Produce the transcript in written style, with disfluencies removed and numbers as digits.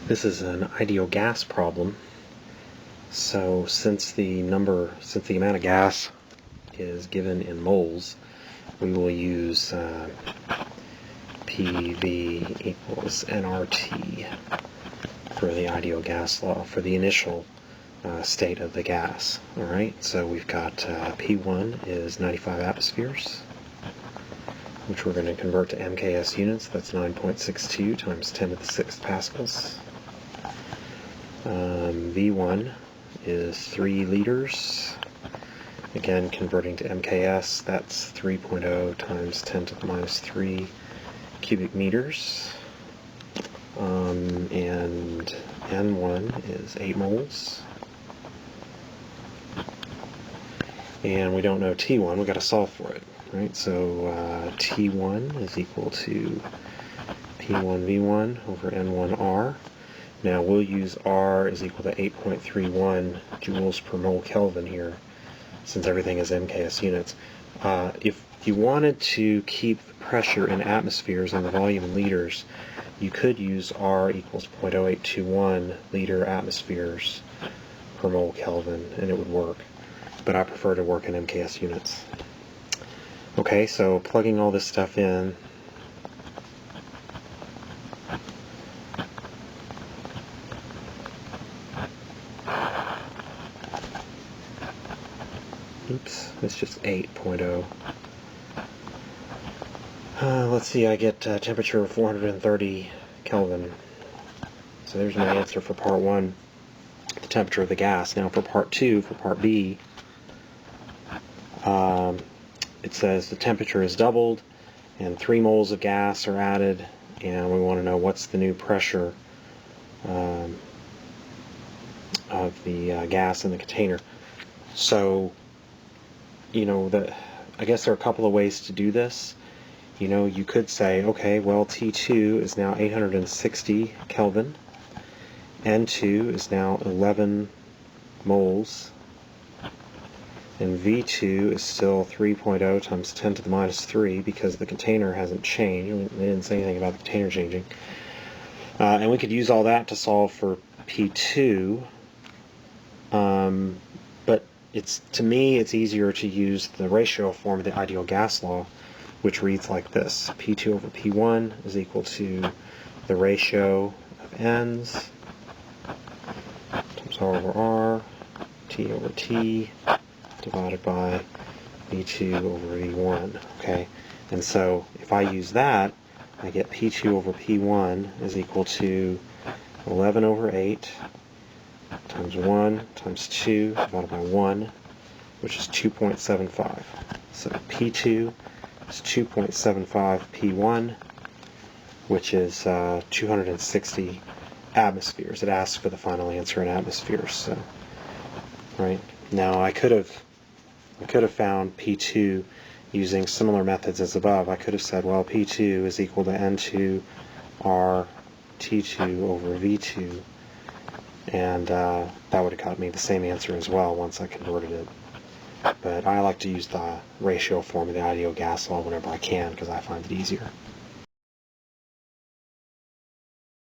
This is an ideal gas problem. So since the amount of gas is given in moles, we will use PV equals nRT for the ideal gas law, for the initial state of the gas. Alright, so we've got P1 is 95 atmospheres, which we're going to convert to MKS units. That's 9.62 times 10 to the 6th pascals. V1 is 3 liters. Again, converting to MKS, that's 3.0 times 10 to the minus 3 cubic meters. And N1 is 8 moles. And we don't know T1, we've got to solve for it, right? So T1 is equal to P1V1 over N1R. Now we'll use R is equal to 8.31 joules per mole Kelvin here, since everything is MKS units. If you wanted to keep the pressure in atmospheres and the volume in liters, you could use R equals 0.0821 liter atmospheres per mole Kelvin, and it would work. But I prefer to work in MKS units. Okay, so plugging all this stuff in, oops, it's just 8.0. Let's see, I get temperature of 430 Kelvin. So there's my answer for part 1, the temperature of the gas. Now for part 2, for part B, it says the temperature is doubled and 3 moles of gas are added, and we want to know what's the new pressure of the gas in the container. So, you know, I guess there are a couple of ways to do this. You know, you could say, okay, well, T2 is now 860 Kelvin, N2 is now 11 moles, and V2 is still 3.0 times 10 to the minus 3 because the container hasn't changed. They didn't say anything about the container changing. And we could use all that to solve for P2, but to me it's easier to use the ratio form of the ideal gas law, which reads like this: P2 over P1 is equal to the ratio of n's times R over R, T over T, divided by V2 over V1. Okay, and so if I use that, I get P2 over P1 is equal to 11 over 8 times 1 times 2 divided by 1, which is 2.75. So P2 is 2.75 P1, which is 260 atmospheres. It asks for the final answer in atmospheres. So, right now, I could have found P2 using similar methods as above. I could have said, well, P2 is equal to N2R T2 over V2, and that would have got me the same answer as well once I converted it. But I like to use the ratio form of the ideal gas law whenever I can because I find it easier.